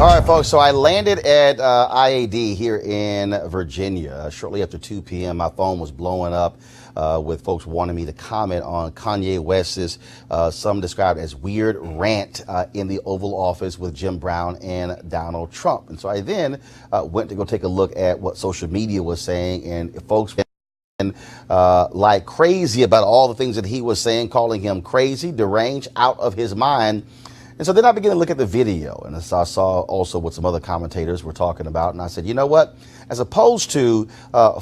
All right, folks, so I landed at IAD here in Virginia. Shortly after 2 p.m., my phone was blowing up with folks wanting me to comment on Kanye West's, some described as weird rant in the Oval Office with Jim Brown and Donald Trump. And so I then went to go take a look at what social media was saying, and folks like crazy about all the things that he was saying, calling him crazy, deranged, out of his mind. And so then I began to look at the video, and I saw also what some other commentators were talking about. And I said, you know what? As opposed to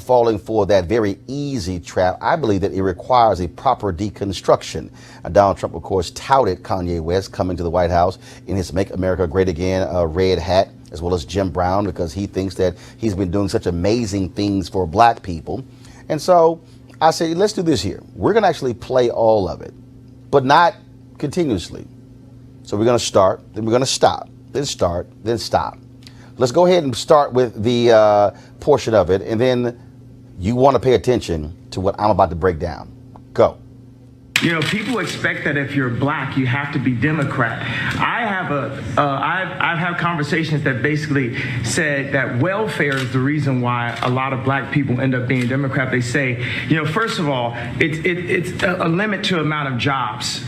falling for that very easy trap, I believe that it requires a proper deconstruction. Donald Trump, of course, touted Kanye West coming to the White House in his Make America Great Again red hat, as well as Jim Brown, because he thinks that he's been doing such amazing things for black people. And so I said, let's do this here. We're going to actually play all of it, but not continuously. So we're going to start, then we're going to stop, then start, then stop. Let's go ahead and start with the portion of it, and then you want to pay attention to what I'm about to break down. Go. You know, people expect that if you're black, you have to be Democrat. I've had conversations that basically said that welfare is the reason why a lot of black people end up being Democrat. They say, you know, first of all, it's a limit to amount of jobs.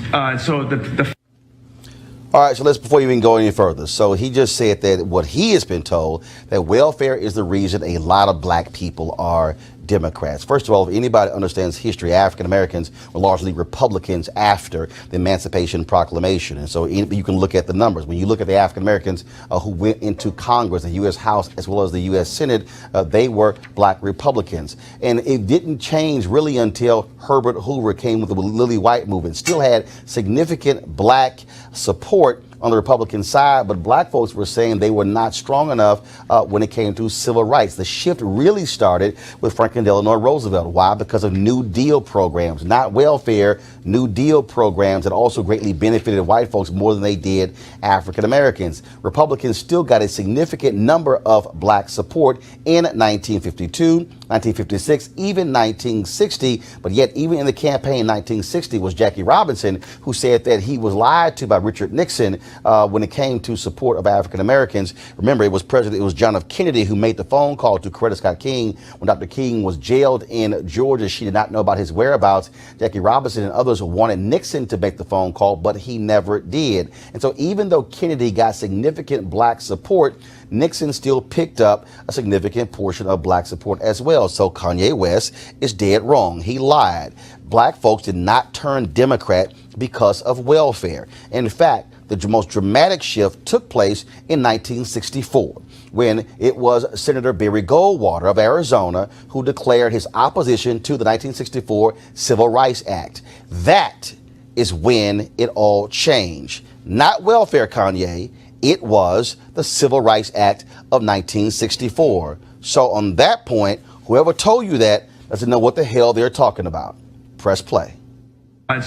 All right, so before you even go any further, so he just said that what he has been told, that welfare is the reason a lot of black people are Democrats. First of all, if anybody understands history, African Americans were largely Republicans after the Emancipation Proclamation. And so you can look at the numbers. When you look at the African Americans who went into Congress, the U.S. House, as well as the U.S. Senate, they were black Republicans. And it didn't change really until Herbert Hoover came with the Lily White movement. Still had significant black support on the Republican side, but black folks were saying they were not strong enough when it came to civil rights. The shift really started with Franklin Delano Roosevelt. Why? Because of New Deal programs, not welfare, New Deal programs that also greatly benefited white folks more than they did African Americans. Republicans still got a significant number of black support in 1952, 1956, even 1960, but yet even in the campaign in 1960 was Jackie Robinson, who said that he was lied to by Richard Nixon when it came to support of African Americans. Remember, it was John F. Kennedy who made the phone call to Coretta Scott King when Dr. King was jailed in Georgia. She did not know about his whereabouts. Jackie Robinson and others wanted Nixon to make the phone call, but he never did. And so even though Kennedy got significant black support, Nixon still picked up a significant portion of black support as well. So Kanye West is dead wrong. He lied. Black folks did not turn Democrat because of welfare. In fact, the most dramatic shift took place in 1964, when it was Senator Barry Goldwater of Arizona who declared his opposition to the 1964 Civil Rights Act. That is when it all changed. Not welfare, Kanye. It was the Civil Rights Act of 1964. So on that point, whoever told you that doesn't know what the hell they're talking about. Press play.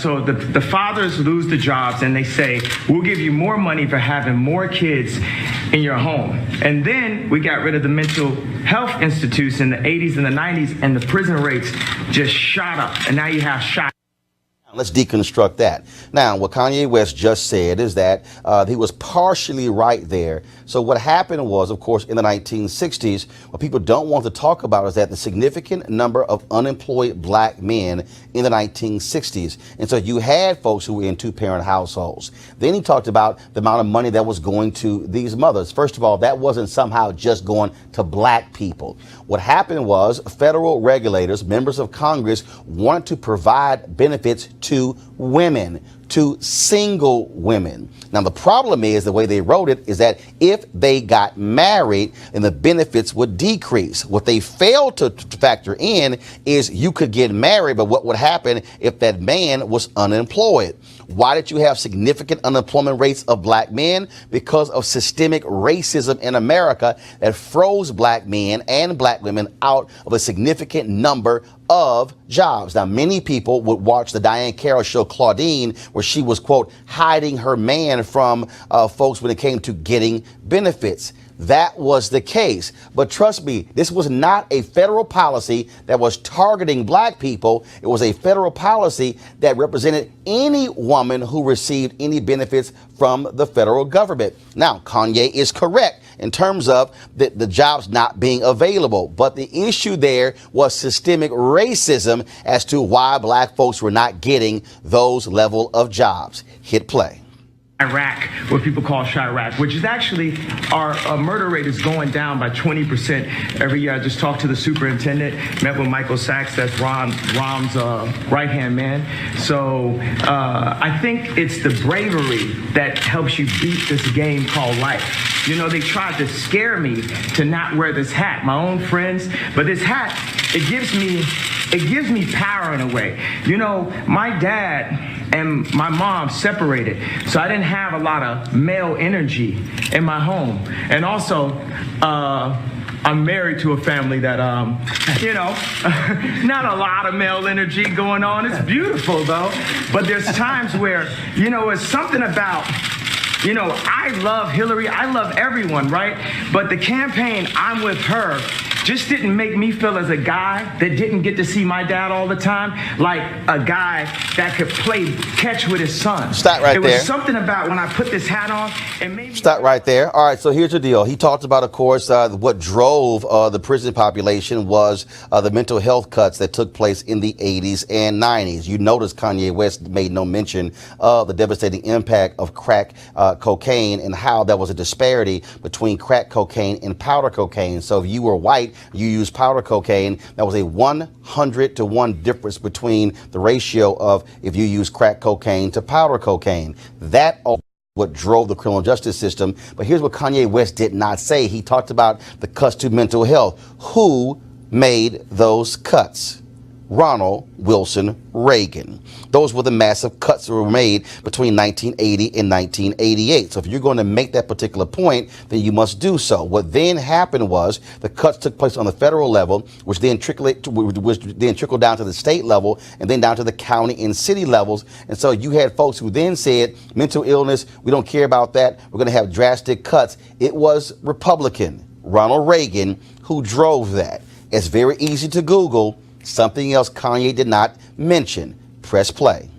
So the fathers lose the jobs and they say, we'll give you more money for having more kids in your home. And then we got rid of the mental health institutes in the 80s and the 90s, and the prison rates just shot up. And now you have shot. Let's deconstruct that. Now, what Kanye West just said is that he was partially right there. So what happened was, of course, in the 1960s, what people don't want to talk about is that the significant number of unemployed black men in the 1960s. And so you had folks who were in two-parent households. Then he talked about the amount of money that was going to these mothers. First of all, that wasn't somehow just going to black people. What happened was federal regulators, members of Congress, wanted to provide benefits to women, to single women. Now, the problem is the way they wrote it is that if they got married, then the benefits would decrease. What they failed to factor in is you could get married, but what would happen if that man was unemployed? Why did you have significant unemployment rates of black men? Because of systemic racism in America that froze black men and black women out of a significant number of jobs. Now, many people would watch the Diane Carroll show Claudine, where she was, quote, hiding her man from folks when it came to getting benefits. that was the case. But trust me, this was not a federal policy that was targeting black people. It was a federal policy that represented any woman who received any benefits from the federal government. Now, Kanye is correct in terms of the jobs not being available. But the issue there was systemic racism as to why black folks were not getting those level of jobs. Hit play. Iraq, what people call Chirac, which is actually our murder rate is going down by 20% every year. I just talked to the superintendent, met with Michael Sachs, that's Rom's right-hand man. So I think it's the bravery that helps you beat this game called life. You know, they tried to scare me to not wear this hat, my own friends, but this hat, it gives me power in a way. You know, my dad and my mom separated, so I didn't have a lot of male energy in my home. And also, I'm married to a family that, you know, not a lot of male energy going on. It's beautiful, though. But there's times where, you know, it's something about, you know, I love Hillary. I love everyone, right? But the campaign, I'm with her, just didn't make me feel as a guy that didn't get to see my dad all the time, like a guy that could play catch with his son. Stop right there. It was something about when I put this hat on, it made me... Stop right there. All right, so here's the deal. He talked about, of course, what drove the prison population was the mental health cuts that took place in the 80s and 90s. You notice Kanye West made no mention of the devastating impact of crack cocaine and how there was a disparity between crack cocaine and powder cocaine. So if you were white, you use powder cocaine, that was a 100-to-1 difference between the ratio of if you use crack cocaine to powder cocaine. That what drove the criminal justice system. But here's what Kanye West did not say. He talked about the cuts to mental health. Who made those cuts? Ronald Wilson Reagan. Those were the massive cuts that were made between 1980 and 1988. So if you're going to make that particular point, then you must do so. What then happened was the cuts took place on the federal level, which then trickled down to the state level and then down to the county and city levels. And so you had folks who then said, mental illness, we don't care about that. We're going to have drastic cuts. It was Republican Ronald Reagan who drove that. It's very easy to Google. Something else Kanye did not mention. Press play.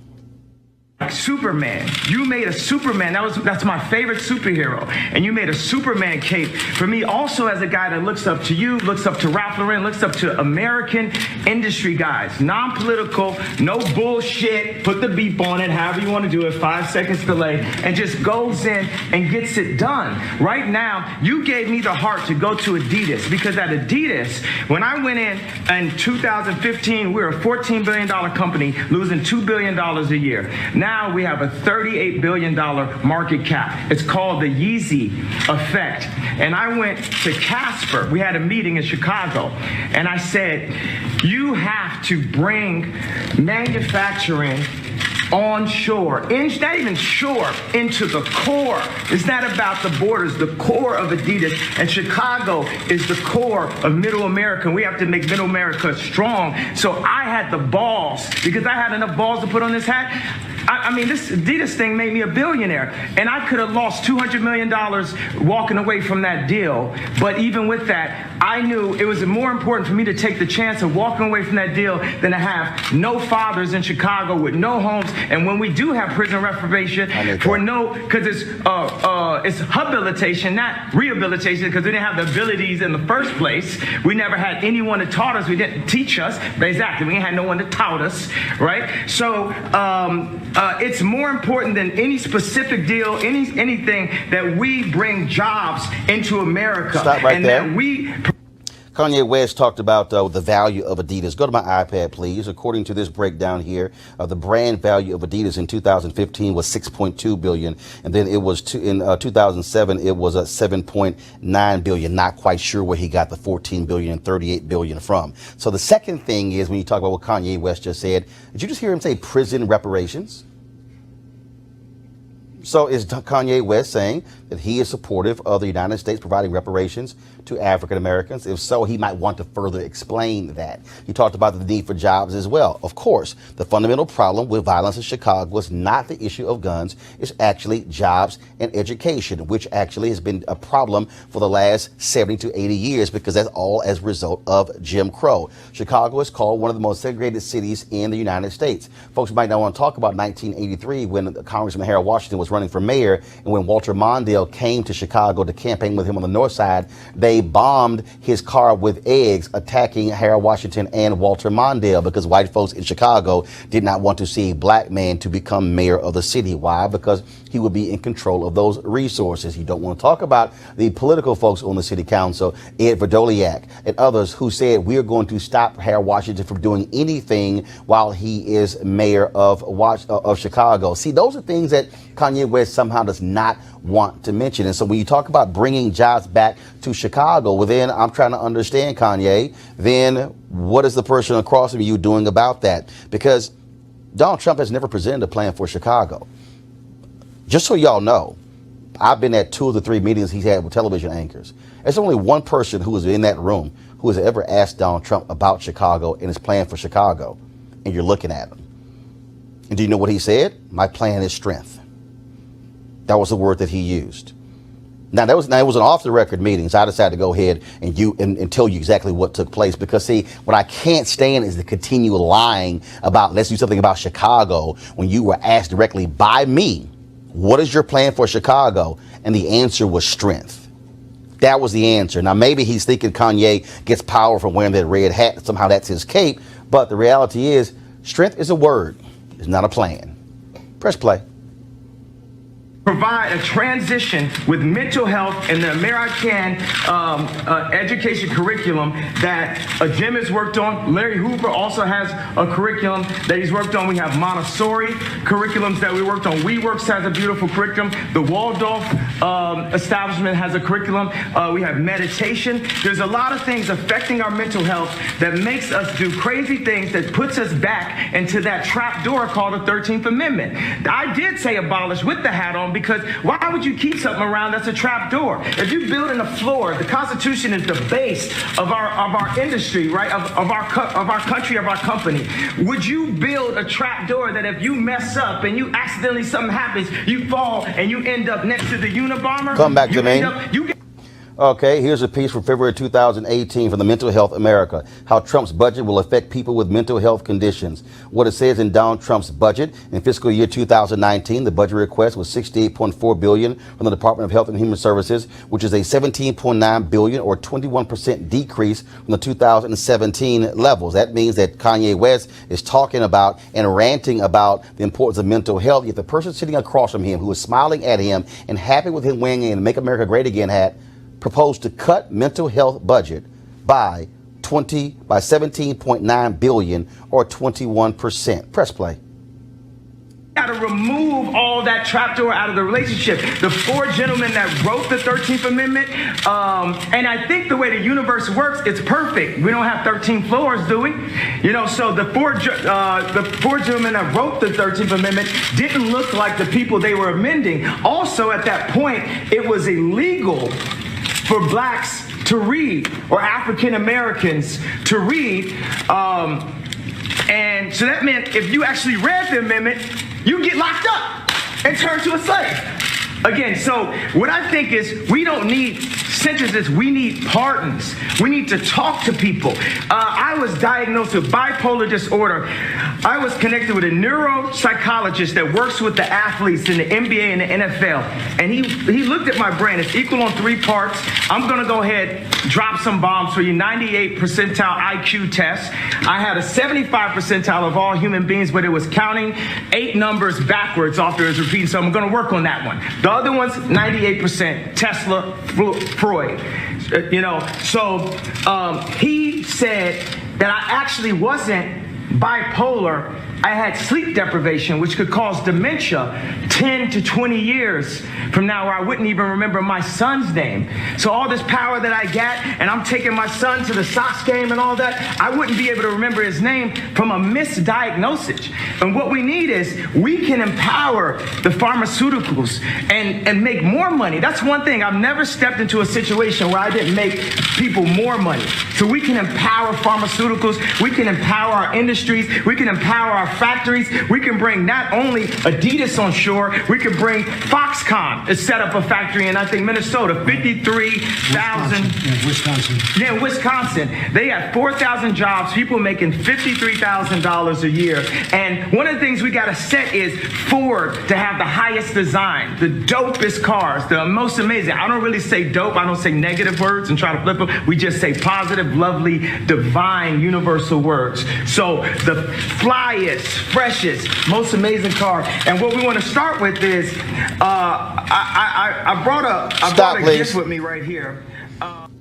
Superman. You made a Superman. That's my favorite superhero. And you made a Superman cape for me also as a guy that looks up to you, looks up to Ralph Lauren, looks up to American industry guys. Non-political, no bullshit. Put the beep on it, however you want to do it, 5 seconds delay, and just goes in and gets it done. Right now, you gave me the heart to go to Adidas because at Adidas, when I went in 2015, we were a $14 billion company losing $2 billion a year. Now we have a $38 billion market cap. It's called the Yeezy effect. And I went to Casper. We had a meeting in Chicago. And I said, you have to bring manufacturing onshore, not even shore, into the core. It's not about the borders, the core of Adidas. And Chicago is the core of Middle America. We have to make Middle America strong. So I had the balls, because I had enough balls to put on this hat. I mean, this Adidas thing made me a billionaire, and I could have lost $200 million walking away from that deal. But even with that, I knew it was more important for me to take the chance of walking away from that deal than to have no fathers in Chicago with no homes. And when we do have prison reprobation for because it's habilitation, not rehabilitation, because we didn't have the abilities in the first place. We never had anyone that taught us. We didn't teach us. Exactly. We ain't had no one that taught us, right? So it's more important than any specific deal, anything that we bring jobs into America. Stop right and there. That Kanye West talked about the value of Adidas. Go to my iPad, please. According to this breakdown here, the brand value of Adidas in 2015 was $6.2 billion, and then it was in 2007 it was $7.9 billion. Not quite sure where he got the $14 billion and $38 billion from. So the second thing is, when you talk about what Kanye West just said, did you just hear him say prison reparations? So is Kanye West saying that he is supportive of the United States providing reparations to African Americans? If so, he might want to further explain that. He talked about the need for jobs as well. Of course, the fundamental problem with violence in Chicago was not the issue of guns. It's actually jobs and education, which actually has been a problem for the last 70 to 80 years because that's all as a result of Jim Crow. Chicago is called one of the most segregated cities in the United States. Folks might not want to talk about 1983 when Congressman Harold Washington was running for mayor, and when Walter Mondale came to Chicago to campaign with him on the north side, they bombed his car with eggs, attacking Harold Washington and Walter Mondale because white folks in Chicago did not want to see a black man to become mayor of the city. Why? Because he would be in control of those resources. You don't want to talk about the political folks on the city council, Ed Verdoliak and others, who said we're going to stop Harold Washington from doing anything while he is mayor of Chicago. See, those are things that Kanye West somehow does not want to mention. And so when you talk about bringing jobs back to Chicago, well, then I'm trying to understand, Kanye, then what is the person across from you doing about that? Because Donald Trump has never presented a plan for Chicago. Just so y'all know, I've been at 2 of the 3 meetings he's had with television anchors. There's only one person who was in that room who has ever asked Donald Trump about Chicago and his plan for Chicago. And you're looking at him. And do you know what he said? My plan is strength. That was the word that he used. Now, it was an off-the-record meeting, so I decided to go ahead and tell you exactly what took place. Because, see, what I can't stand is to continue lying about, let's do something about Chicago, when you were asked directly by me, what is your plan for Chicago? And the answer was strength. That was the answer. Now, maybe he's thinking Kanye gets power from wearing that red hat. Somehow that's his cape. But the reality is, strength is a word. It's not a plan. Press play. Provide a transition with mental health and the American education curriculum that Jim has worked on. Larry Hoover also has a curriculum that he's worked on. We have Montessori curriculums that we worked on. WeWorks has a beautiful curriculum. The Waldorf establishment has a curriculum. We have meditation. There's a lot of things affecting our mental health that makes us do crazy things, that puts us back into that trap door called the 13th Amendment. I did say abolish with the hat on, because why would you keep something around that's a trap door? If you build in the floor, the Constitution is the base of our industry, right? Of our country, of our company. Would you build a trap door that if you mess up and you accidentally something happens, you fall and you end up next to the Unabomber? Come back, Jermaine. Okay, here's a piece from February 2018 from the Mental Health America, how Trump's budget will affect people with mental health conditions. What it says in Donald Trump's budget in fiscal year 2019, the budget request was $68.4 billion from the Department of Health and Human Services, which is a $17.9 billion or 21% decrease from the 2017 levels. That means that Kanye West is talking about and ranting about the importance of mental health, yet the person sitting across from him who is smiling at him and happy with him wearing a Make America Great Again hat proposed to cut mental health budget by 17.9 billion or 21%. Press play. Got to remove all that trapdoor out of the relationship. The 4 gentlemen that wrote the 13th Amendment, and I think the way the universe works, it's perfect. We don't have 13 floors, do we? You know, so the four gentlemen that wrote the 13th Amendment didn't look like the people they were amending. Also, at that point, it was illegal for blacks to read, or African Americans to read. And so that meant if you actually read the amendment, you get locked up and turned to a slave. Again, so what I think is we don't need sentences, we need pardons. We need to talk to people. I was diagnosed with bipolar disorder. I was connected with a neuropsychologist that works with the athletes in the NBA and the NFL. And he looked at my brain. It's equal on 3 parts. I'm going to go ahead, drop some bombs for you. 98 percentile IQ test. I had a 75 percentile of all human beings, but it was counting 8 numbers backwards after it was repeating. So I'm going to work on that one. The other one's 98% Tesla, Freud. You know, so he said that I actually wasn't bipolar I had sleep deprivation, which could cause dementia 10 to 20 years from now, where I wouldn't even remember my son's name. So all this power that I get, and I'm taking my son to the Sox game and all that, I wouldn't be able to remember his name from a misdiagnosis. And what we need is, we can empower the pharmaceuticals and make more money. That's one thing. I've never stepped into a situation where I didn't make people more money. So we can empower pharmaceuticals, we can empower our industries, we can empower our factories, we can bring not only Adidas on shore, we can bring Foxconn to set up a factory in, I think, Minnesota, 53,000. Wisconsin. Yeah, Wisconsin. They have 4,000 jobs, people making $53,000 a year. And one of the things we got to set is Ford to have the highest design, the dopest cars, the most amazing. I don't really say dope, I don't say negative words and try to flip them. We just say positive, lovely, divine, universal words. So the flyest, freshest, most amazing car. And what we want to start with is, I brought a gift with me right here.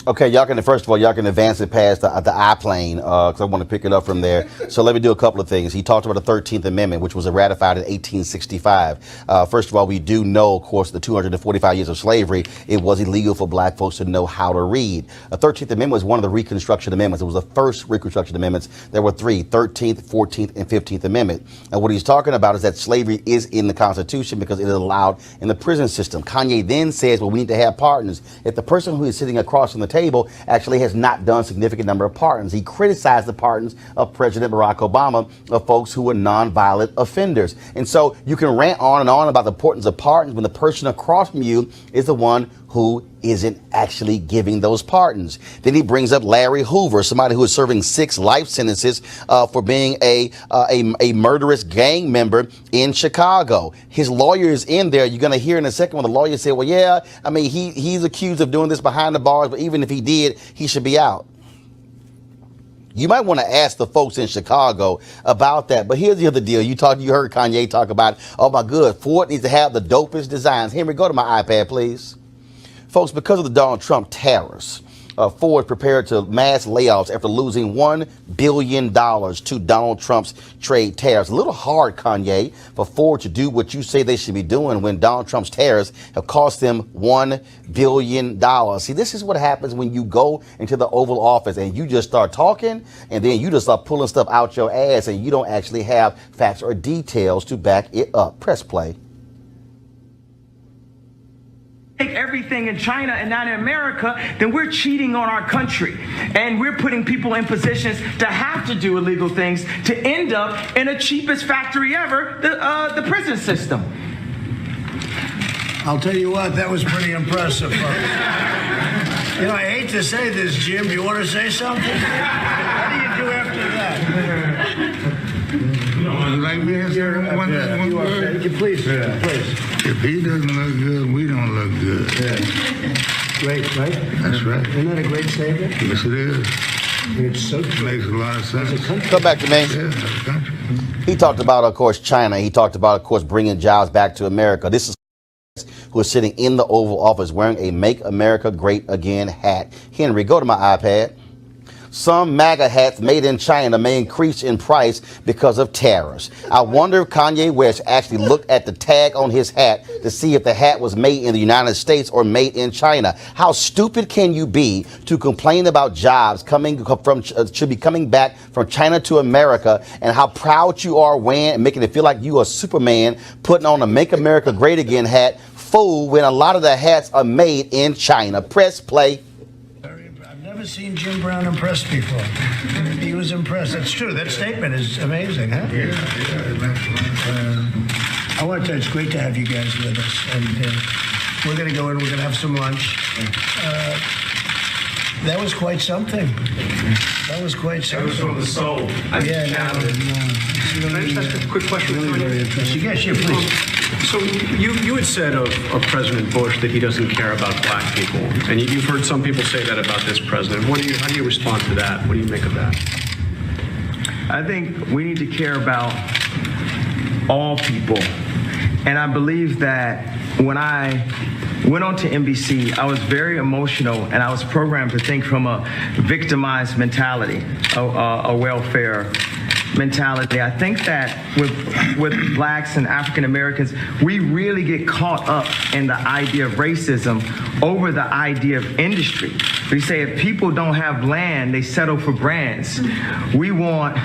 Okay, y'all can, first of all, y'all can advance it past the I-plane, because I want to pick it up from there. So let me do a couple of things. He talked about the 13th Amendment, which was ratified in 1865. First of all, we do know, of course, the 245 years of slavery, it was illegal for black folks to know how to read. The 13th Amendment was one of the Reconstruction Amendments. It was the first Reconstruction Amendments. There were three: 13th, 14th, and 15th Amendment. And what he's talking about is that slavery is in the Constitution because it is allowed in the prison system. Kanye then says, well, we need to have pardons. If the person who is sitting across from the table actually has not done a significant number of pardons. He criticized the pardons of President Barack Obama of folks who were nonviolent offenders. And so you can rant on and on about the importance of pardons when the person across from you is the one who isn't actually giving those pardons. Then he brings up Larry Hoover, somebody who is serving 6 life sentences for being a murderous gang member in Chicago. His lawyer is in there. You're going to hear in a second when the lawyer said, well, yeah, I mean, he's accused of doing this behind the bars, but even if he did, he should be out. You might want to ask the folks in Chicago about that. But here's the other deal. You heard Kanye talk about, oh my God, Ford needs to have the dopest designs. Henry, go to my iPad, please. Folks, because of the Donald Trump tariffs, Ford prepared to mass layoffs after losing $1 billion to Donald Trump's trade tariffs. A little hard, Kanye, for Ford to do what you say they should be doing when Donald Trump's tariffs have cost them $1 billion. See, this is what happens when you go into the Oval Office and you just start talking and then you just start pulling stuff out your ass and you don't actually have facts or details to back it up. Press play. Take everything in China and not in America, then we're cheating on our country. And we're putting people in positions to have to do illegal things to end up in the cheapest factory ever, the prison system. I'll tell you what, that was pretty impressive, folks. You know, I hate to say this, Jim. You want to say something? What do you do after that? Like me, one word. Please. If he doesn't look good, we don't look good. Yeah. Great, right? That's right. Isn't that a great statement? Yes, it is. It's so true. Makes a lot of sense. Come back to me. Yeah, as a country. He talked about, of course, China. He talked about, of course, bringing jobs back to America. This is who is sitting in the Oval Office wearing a Make America Great Again hat. Henry, go to my iPad. Some MAGA hats made in China may increase in price because of tariffs. I wonder if Kanye West actually looked at the tag on his hat to see if the hat was made in the United States or made in China. How stupid can you be to complain about jobs should be coming back from China to America, and how proud you are when making it feel like you are Superman putting on a Make America Great Again hat, fool, when a lot of the hats are made in China. Press play. I've never seen Jim Brown impressed before. He was impressed. That's true. That statement is amazing, huh? Yeah. I want to tell you, it's great to have you guys with us. And we're going to go in, we're going to have some lunch. That was quite something. That was from the soul. Yeah, Can I just ask a quick question? really very interesting. Yes, sure, please. So you had said of President Bush that he doesn't care about black people, and you've heard some people say that about this president. How do you respond to that? What do you make of that? I think we need to care about all people. And I believe that when I went on to NBC, I was very emotional, and I was programmed to think from a victimized mentality, a welfare mentality. I think that with blacks and African Americans, we really get caught up in the idea of racism over the idea of industry. We say if people don't have land, they settle for brands. We want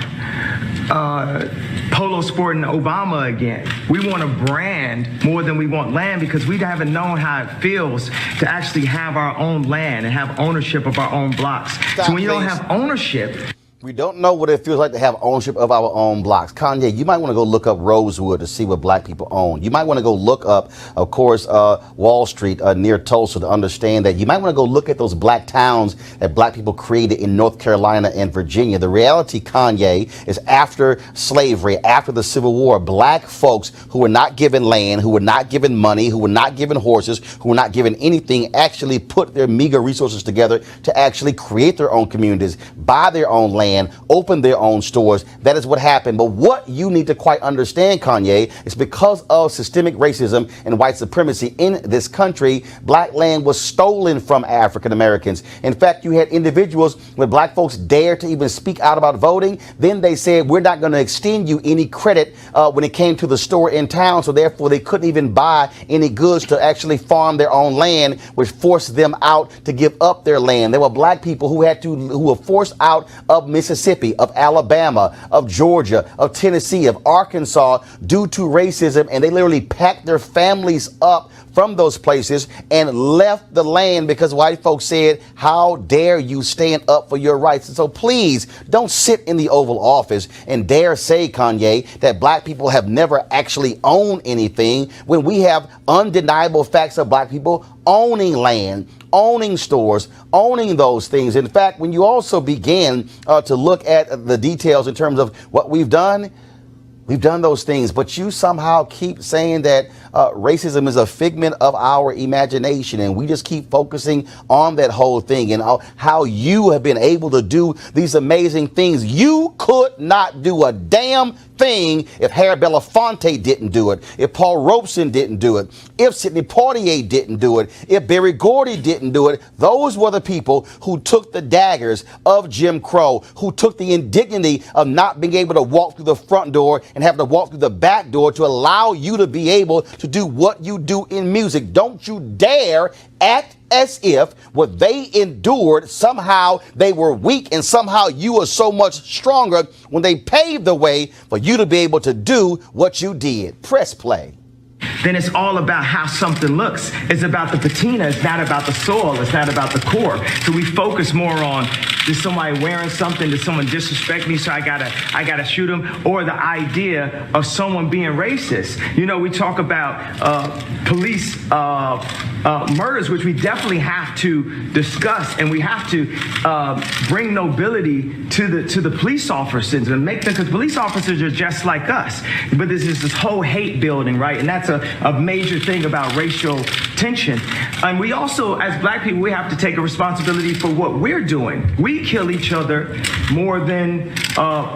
Polo Sport and Obama again. We want a brand more than we want land because we haven't known how it feels to actually have our own land and have ownership of our own blocks. So when you don't have ownership, we don't know what it feels like to have ownership of our own blocks. Kanye, you might want to go look up Rosewood to see what black people own. You might want to go look up, of course, Wall Street near Tulsa to understand that. You might want to go look at those black towns that black people created in North Carolina and Virginia. The reality, Kanye, is after slavery, after the Civil War, black folks who were not given land, who were not given money, who were not given horses, who were not given anything, actually put their meager resources together to actually create their own communities, buy their own land, open their own stores. That is what happened. But what you need to quite understand, Kanye, is because of systemic racism and white supremacy in this country, black land was stolen from African Americans. In fact, you had individuals when black folks dared to even speak out about voting. Then they said, we're not going to extend you any credit when it came to the store in town. So therefore, they couldn't even buy any goods to actually farm their own land, which forced them out to give up their land. There were black people who were forced out of Mississippi, of Alabama, of Georgia, of Tennessee, of Arkansas due to racism, and they literally packed their families up from those places and left the land because white folks said, how dare you stand up for your rights? And so please don't sit in the Oval Office and dare say, Kanye, that black people have never actually owned anything when we have undeniable facts of black people owning land, owning stores, owning those things. In fact, when you also begin to look at the details in terms of what we've done those things, but you somehow keep saying that racism is a figment of our imagination, and we just keep focusing on that whole thing and how you have been able to do these amazing things. You could not do a damn thing if Harry Belafonte didn't do it, if Paul Robeson didn't do it, if Sidney Poitier didn't do it, if Berry Gordy didn't do it. Those were the people who took the daggers of Jim Crow, who took the indignity of not being able to walk through the front door and having to walk through the back door to allow you to be able to do what you do in music. Don't you dare act as if what they endured, somehow they were weak and somehow you are so much stronger when they paved the way for you to be able to do what you did. Press play. Then it's all about how something looks. It's about the patina. It's not about the soil. It's not about the core. So we focus more on, is somebody wearing something? Did someone disrespect me? So I gotta shoot them? Or the idea of someone being racist. You know, we talk about police murders, which we definitely have to discuss, and we have to bring nobility to the police officers and make them, because police officers are just like us. But this is this whole hate building, right? And that's a major thing about racial tension. And we also, as black people, we have to take a responsibility for what we're doing. We kill each other more than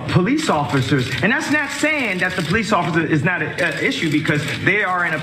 police officers. And that's not saying that the police officer is not an issue, because they are in a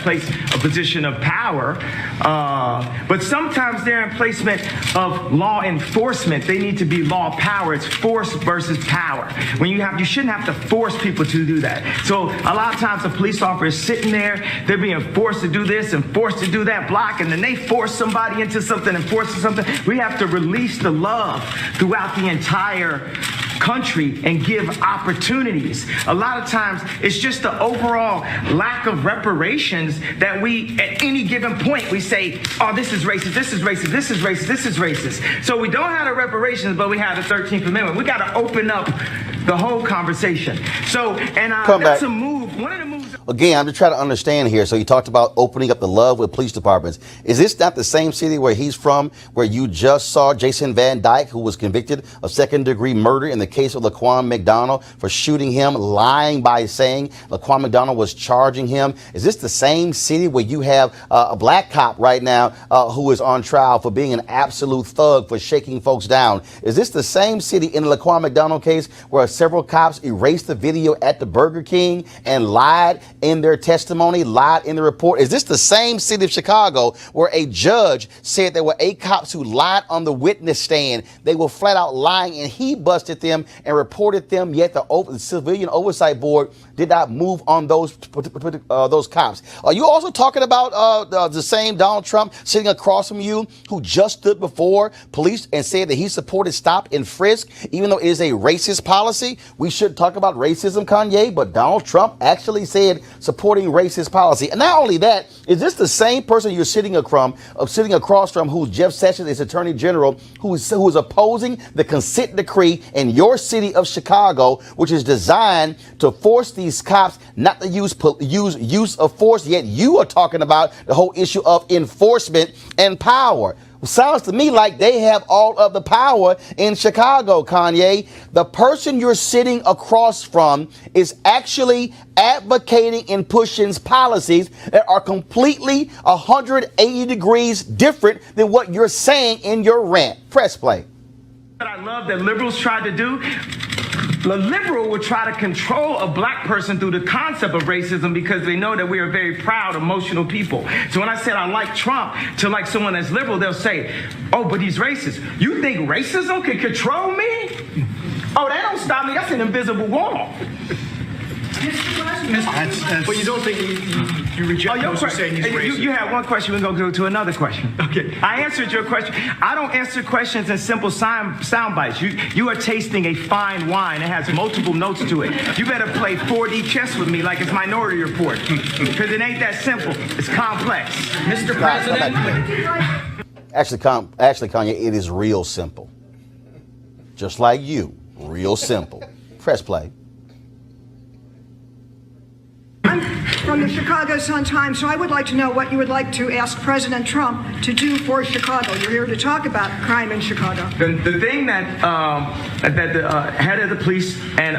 position of power. But sometimes they're in placement of law enforcement. They need to be law power. It's force versus power. You shouldn't have to force people to do that. So a lot of times the police officer is sitting there, they're being forced to do this and forced to do that block, and then they force somebody into something and force something. We have to release the love throughout the entire country and give opportunities. A lot of times it's just the overall lack of reparations that we, at any given point, we say, oh, this is racist, this is racist, this is racist, this is racist. So we don't have the reparations, but we have the 13th Amendment. We got to open up the whole conversation. So, and that's a move. One of the moves. Again, I'm just trying to understand here. So you talked about opening up the love with police departments. Is this not the same city where he's from, where you just saw Jason Van Dyke, who was convicted of second-degree murder in the case of Laquan McDonald for shooting him, lying by saying Laquan McDonald was charging him? Is this the same city where you have a black cop right now who is on trial for being an absolute thug for shaking folks down? Is this the same city in the Laquan McDonald case where several cops erased the video at the Burger King and lied in their testimony, lied in the report? Is this the same city of Chicago where a judge said there were 8 cops who lied on the witness stand? They were flat out lying, and he busted them and reported them, yet the Civilian Oversight Board did not move on those cops. Are you also talking about the same Donald Trump sitting across from you who just stood before police and said that he supported stop and frisk, even though it is a racist policy? We should talk about racism, Kanye, but Donald Trump actually said supporting racist policy. And not only that, is this the same person you're sitting across from who Jeff Sessions is Attorney General, who is opposing the consent decree in your city of Chicago, which is designed to force these cops not to use of force, yet you are talking about the whole issue of enforcement and power? Sounds to me like they have all of the power in Chicago, Kanye. The person you're sitting across from is actually advocating and pushing policies that are completely 180 degrees different than what you're saying in your rant. Press play. What I love that liberals tried to do, the liberal would try to control a black person through the concept of racism because they know that we are very proud, emotional people. So when I said I like Trump to like someone that's liberal, they'll say, oh, but he's racist. You think racism can control me? Oh, that don't stop me. That's an invisible wall. But you don't think you reject those who say he's racist? You had one question. We're going to go to another question. Okay. I answered your question. I don't answer questions in simple sound bites. You are tasting a fine wine. It has multiple notes to it. You better play 4D chess with me like it's Minority Report. Because it ain't that simple. It's complex. Mr. President. Actually, Kanye, it is real simple. Just like you. Real simple. Press play. I'm from the Chicago Sun-Times, so I would like to know what you would like to ask President Trump to do for Chicago. You're here to talk about crime in Chicago. The thing that the head of the police and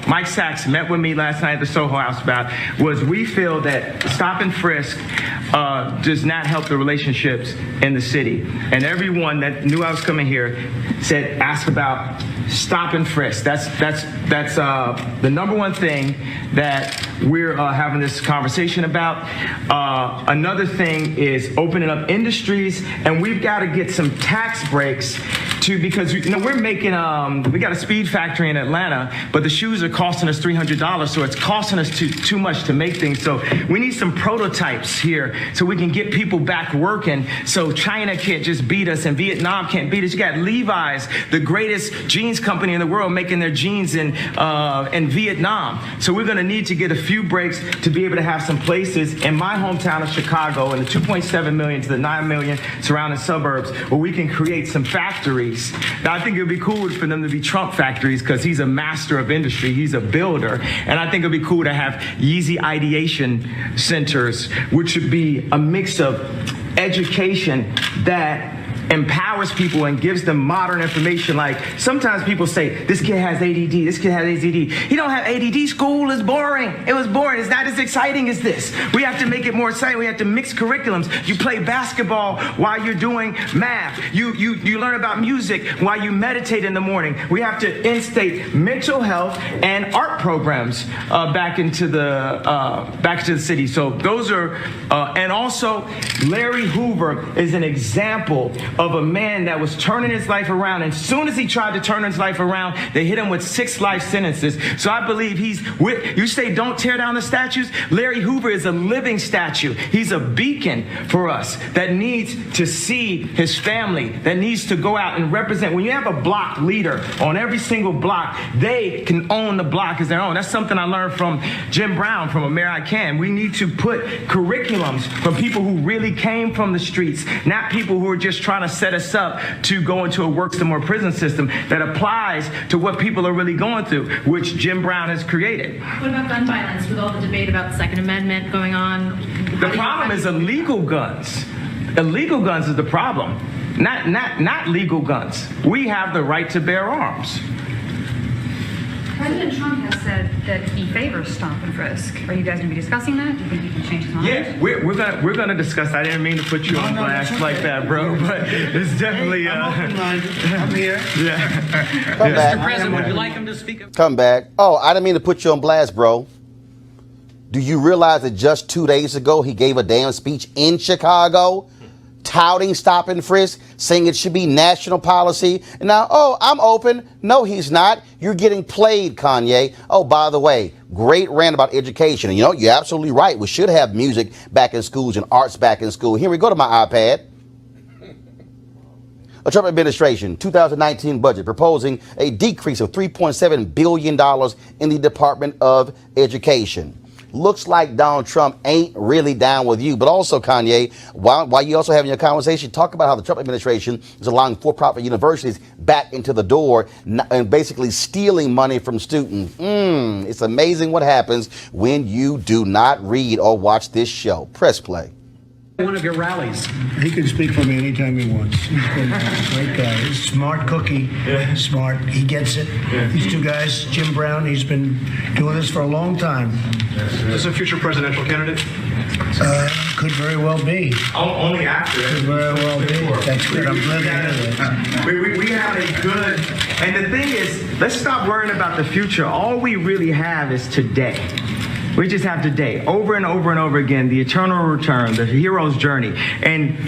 Mike Sachs met with me last night at the Soho House about was we feel that stop and frisk does not help the relationships in the city. And everyone that knew I was coming here said, ask about stop and frisk. That's the number one thing that we're having this conversation about. Another thing is opening up industries, and we've got to get some tax breaks because we're making we got a speed factory in Atlanta, but the shoes are costing us $300, so it's costing us too much to make things. So we need some prototypes here so we can get people back working. So China can't just beat us and Vietnam can't beat us. You got Levi's, the greatest jeans company in the world, making their jeans in Vietnam. So we're going to need to get a few breaks to be able to have some places in my hometown of Chicago and the 2.7 million to the 9 million surrounding suburbs where we can create some factories. Now, I think it would be cool for them to be Trump factories because he's a master of industry. He's a builder. And I think it would be cool to have Yeezy ideation centers, which would be a mix of education that empowers people and gives them modern information. Like sometimes people say, this kid has ADD, this kid has ADD. He don't have ADD, school is boring. It was boring, it's not as exciting as this. We have to make it more exciting. We have to mix curriculums. You play basketball while you're doing math. You learn about music while you meditate in the morning. We have to instate mental health and art programs back into the city. So those are, and also Larry Hoover is an example of a man that was turning his life around. And as soon as he tried to turn his life around, they hit him with 6 life sentences. So I believe you say don't tear down the statues. Larry Hoover is a living statue. He's a beacon for us that needs to see his family, that needs to go out and represent. When you have a block leader on every single block, they can own the block as their own. That's something I learned from Jim Brown, from A Mayor I Can. We need to put curriculums from people who really came from the streets, not people who are just trying to set us up to go into a work system or prison system that applies to what people are really going through, which Jim Brown has created. What about gun violence with all the debate about the Second Amendment going on? The problem is illegal guns. Illegal guns is the problem, not legal guns. We have the right to bear arms. President Trump has said that he favors stop and frisk. Are you guys going to be discussing that? Do you think he can change his mind? Yeah, we're gonna discuss. I didn't mean to put you on blast like that, bro. But it's definitely. I'm open-minded. I'm here. Yeah. Come back. Mr. President, would you like him to speak up? Come back. Oh, I didn't mean to put you on blast, bro. Do you realize that just 2 days ago he gave a damn speech in Chicago touting stop and frisk, saying it should be national policy? And now, oh, I'm open. No, he's not. You're getting played, Kanye. Oh, by the way, great rant about education. And you know, you're absolutely right. We should have music back in schools and arts back in school. Here we go to my iPad. A Trump administration 2019 budget proposing a decrease of $3.7 billion in the Department of Education. Looks like Donald Trump ain't really down with you. But also, Kanye, while you also having your conversation, talk about how the Trump administration is allowing for-profit universities back into the door and basically stealing money from students. It's amazing what happens when you do not read or watch this show. Press play. One of your rallies. He can speak for me anytime he wants. He's been a great guy. He's a smart cookie. Smart. He gets it. These two guys, Jim Brown, he's been doing this for a long time. Is a future presidential candidate? Could very well be. Only after. Could very well be. That's good. I'm glad to hear that. We have a good, and the thing is, let's stop worrying about the future. All we really have is today. We just have today, over and over and over again, the eternal return, the hero's journey. And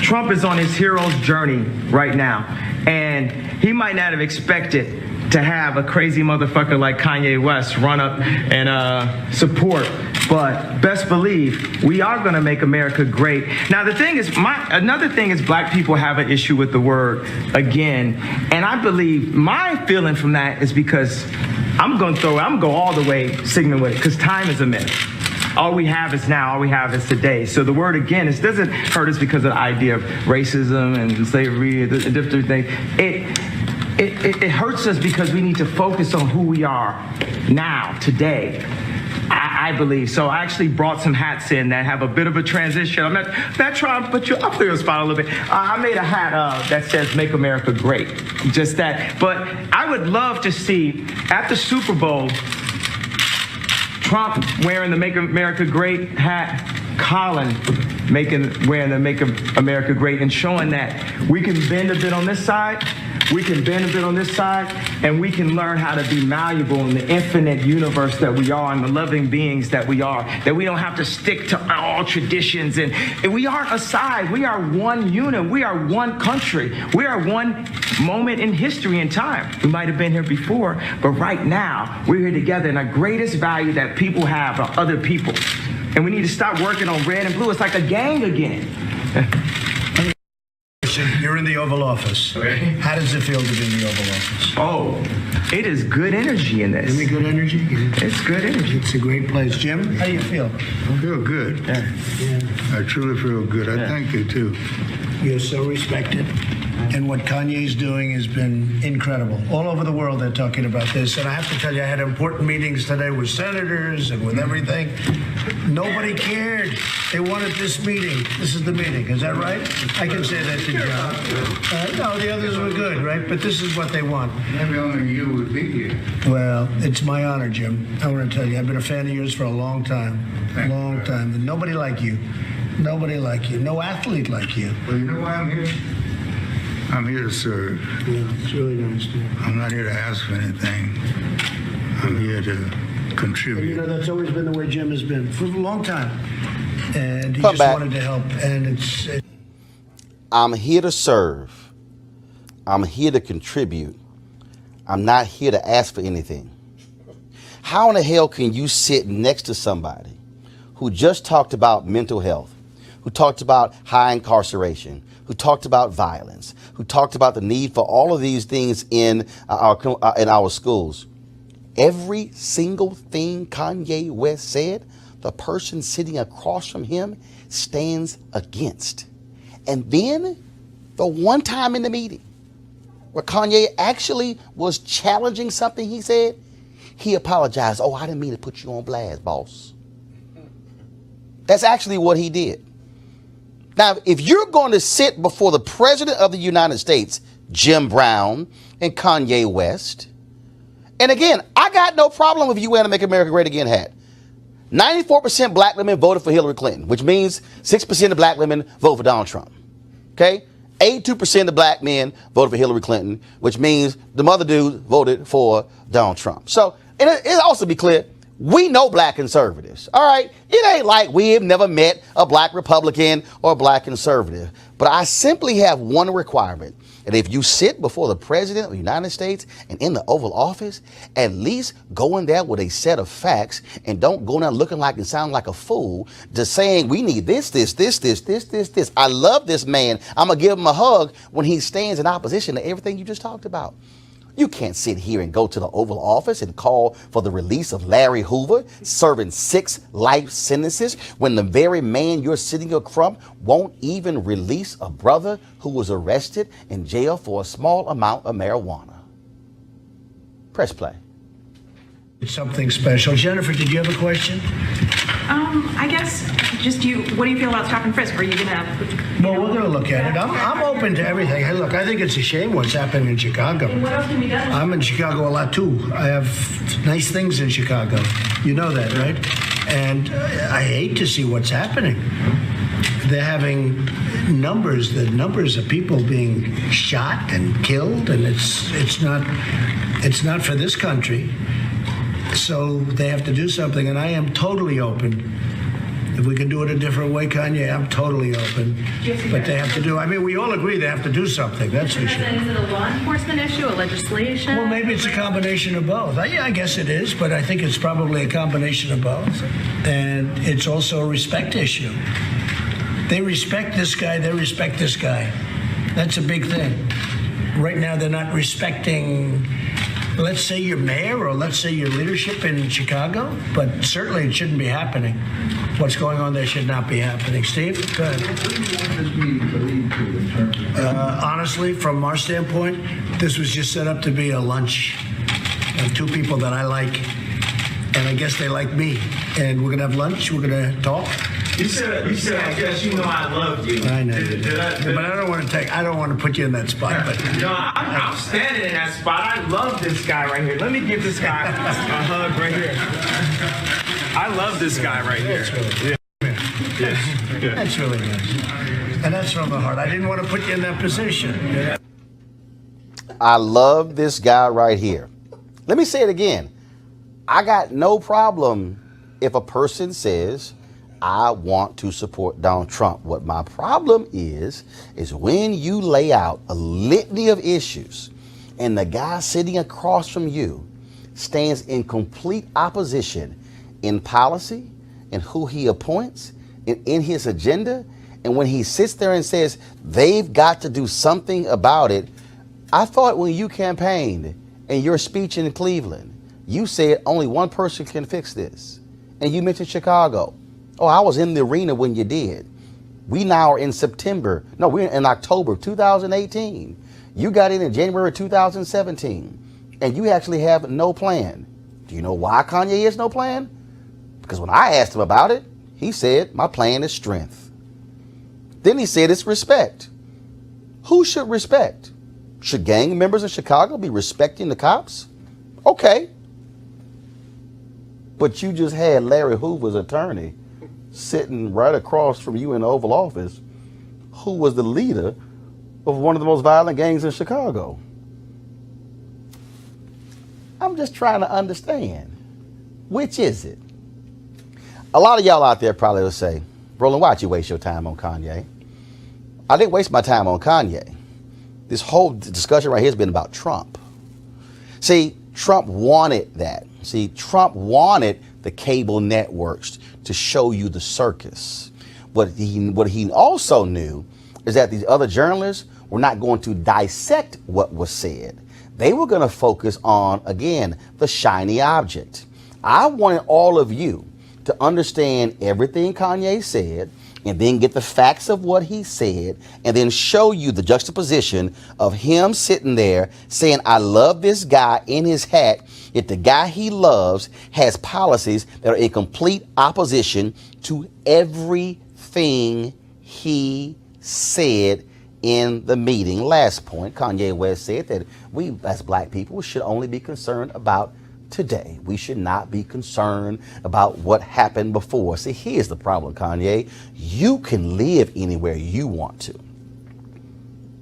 Trump is on his hero's journey right now. And he might not have expected to have a crazy motherfucker like Kanye West run up and support. But best believe we are going to make America great. Now, the thing is, another thing is black people have an issue with the word again. And I believe my feeling from that is because I'm going to go all the way signaling with it, because time is a minute. All we have is now. All we have is today. So the word again, it doesn't hurt us because of the idea of racism and slavery, the different things. It hurts us because we need to focus on who we are now, today. I believe. So I actually brought some hats in that have a bit of a transition. I'm not trying to put you up there on the spot a little bit. I made a hat that says "Make America Great." Just that. But I would love to see at the Super Bowl Trump wearing the "Make America Great" hat, Colin wearing the "Make America Great," and showing that we can bend a bit on this side. We can bend a bit on this side, and we can learn how to be malleable in the infinite universe that we are and the loving beings that we are, that we don't have to stick to all traditions. And we aren't a side. We are one unit. We are one country. We are one moment in history and time. We might have been here before, but right now, we're here together, and the greatest value that people have are other people. And we need to stop working on red and blue. It's like a gang again. You're in the Oval Office. Okay. How does it feel to be in the Oval Office? Oh, it is good energy in this. Isn't it good energy? It's good energy. It's a great place. Jim, how do you feel? I feel good. Yeah. I truly feel good. I thank you, too. You're so respected. And what Kanye's doing has been incredible. All over the world they're talking about this. And I have to tell you, I had important meetings today with senators and with everything. Nobody cared. They wanted this meeting. This is the meeting. Is that right? I can say that to John. No, the others were good, right? But this is what they want. Maybe only you would be here. Well, it's my honor, Jim. I want to tell you, I've been a fan of yours for a long time. Long time. And nobody like you. Nobody like you. No athlete like you. Well, you know why I'm here? I'm here to serve. Yeah, it's really nice, man. I'm not here to ask for anything. I'm here to contribute. And you know, that's always been the way Jim has been for a long time. And he Come just back. wanted to help. And it's I'm here to serve. I'm here to contribute. I'm not here to ask for anything. How in the hell can you sit next to somebody who just talked about mental health, who talked about high incarceration, who talked about violence, who talked about the need for all of these things in our schools? Every single thing Kanye West said, the person sitting across from him stands against. And then the one time in the meeting where Kanye actually was challenging something he said, he apologized. Oh, I didn't mean to put you on blast, boss. That's actually what he did. Now, if you're going to sit before the President of the United States, Jim Brown, and Kanye West, and again, I got no problem with you wearing a Make America Great Again hat. 94% black women voted for Hillary Clinton, which means 6% of black women vote for Donald Trump. Okay? 82% of black men voted for Hillary Clinton, which means the mother dude voted for Donald Trump. So, and it also be clear, We know black conservatives, all right? It ain't like we've never met a black Republican or a black conservative. But I simply have one requirement. And if you sit before the President of the United States and in the Oval Office, at least go in there with a set of facts and don't go in there looking like and sound like a fool, just saying we need this. I love this man. I'm going to give him a hug when he stands in opposition to everything you just talked about. You can't sit here and go to the Oval Office and call for the release of Larry Hoover, serving 6 life sentences, when the very man you're sitting across won't even release a brother who was arrested in jail for a small amount of marijuana. Press play. It's something special. Jennifer, did you have a question? I guess just what do you feel about stop and frisk? Are you gonna? Well, we're going to look at it. I'm open to everything. Hey, look, I think it's a shame what's happening in Chicago. And what else can be done? I'm in Chicago a lot, too. I have nice things in Chicago. You know that, right? And I hate to see what's happening. They're having the numbers of people being shot and killed, and it's not for this country. So they have to do something, and I am totally open. If we can do it a different way, Kanye, I'm totally open. But they have to do, we all agree they have to do something, that's for sure. Is it a law enforcement issue, a legislation? Well, maybe it's a combination of both. Yeah, I guess it is, but I think it's probably a combination of both. And it's also a respect issue. They respect this guy, they respect this guy. That's a big thing. Right now, they're not respecting, let's say, your mayor or let's say your leadership in Chicago, but certainly it shouldn't be happening. What's going on there should not be happening. Steve, go ahead. What do you want this meeting to lead to in terms of... Honestly, from our standpoint, this was just set up to be a lunch of 2 people that I like, and I guess they like me. And we're going to have lunch, we're going to talk. You said, I guess you know I loved you. I know you did. But I don't want to put you in that spot. But no, I'm standing in that spot. I love this guy right here. Let me give this guy a hug right here. I love this guy right here. That's really nice. And that's from the heart. I didn't want to put you in that position. I love this guy right here. Let me say it again. I got no problem if a person says, I want to support Donald Trump. What my problem is when you lay out a litany of issues and the guy sitting across from you stands in complete opposition in policy, in who he appoints, in his agenda, and when he sits there and says they've got to do something about it. I thought when you campaigned in your speech in Cleveland, you said only one person can fix this. And you mentioned Chicago. Oh, I was in the arena when you did. We now are in September. No, we're in October 2018. You got in January 2017. And you actually have no plan. Do you know why Kanye has no plan? Because when I asked him about it, he said, my plan is strength. Then he said it's respect. Who should respect? Should gang members in Chicago be respecting the cops? Okay. But you just had Larry Hoover's attorney sitting right across from you in the Oval Office, who was the leader of one of the most violent gangs in Chicago. I'm just trying to understand, which is it? A lot of y'all out there probably will say, Roland, why'd you waste your time on Kanye? I didn't waste my time on Kanye. This whole discussion right here has been about Trump. See, Trump wanted that. See, Trump wanted the cable networks to show you the circus. What he also knew is that these other journalists were not going to dissect what was said. They were going to focus on, again, the shiny object. I wanted all of you to understand everything Kanye said and then get the facts of what he said and then show you the juxtaposition of him sitting there saying, I love this guy in his hat, yet the guy he loves has policies that are in complete opposition to everything he said in the meeting. Last point, Kanye West said that we as black people should only be concerned about today. We should not be concerned about what happened before. See, here's the problem, Kanye. You can live anywhere you want to.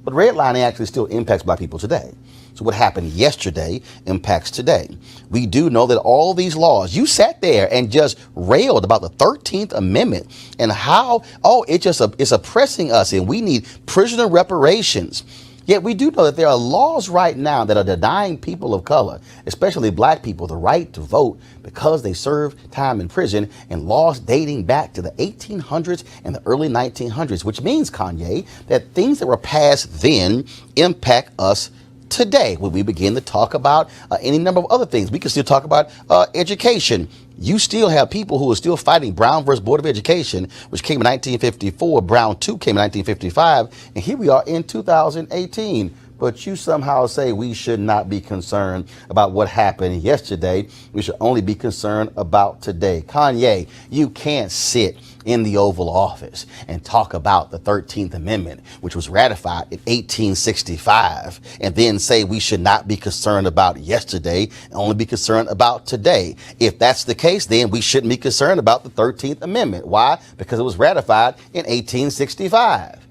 But redlining actually still impacts black people today. So what happened yesterday impacts today. We do know that all these laws, you sat there and just railed about the 13th Amendment and how, it's oppressing us and we need prisoner reparations. Yet we do know that there are laws right now that are denying people of color, especially black people, the right to vote because they serve time in prison, and laws dating back to the 1800s and the early 1900s, which means, Kanye, that things that were passed then impact us today. When we begin to talk about any number of other things, we can still talk about education. You still have people who are still fighting Brown versus Board of Education, which came in 1954. Brown 2 came in 1955. And here we are in 2018. But you somehow say we should not be concerned about what happened yesterday. We should only be concerned about today. Kanye, you can't sit in the Oval Office and talk about the 13th Amendment, which was ratified in 1865, and then say we should not be concerned about yesterday and only be concerned about today. If that's the case, then we shouldn't be concerned about the 13th Amendment. Why? Because it was ratified in 1865.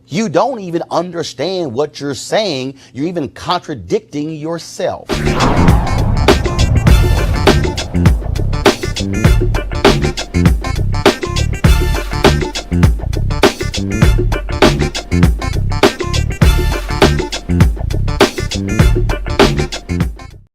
You don't even understand what you're saying. You're even contradicting yourself.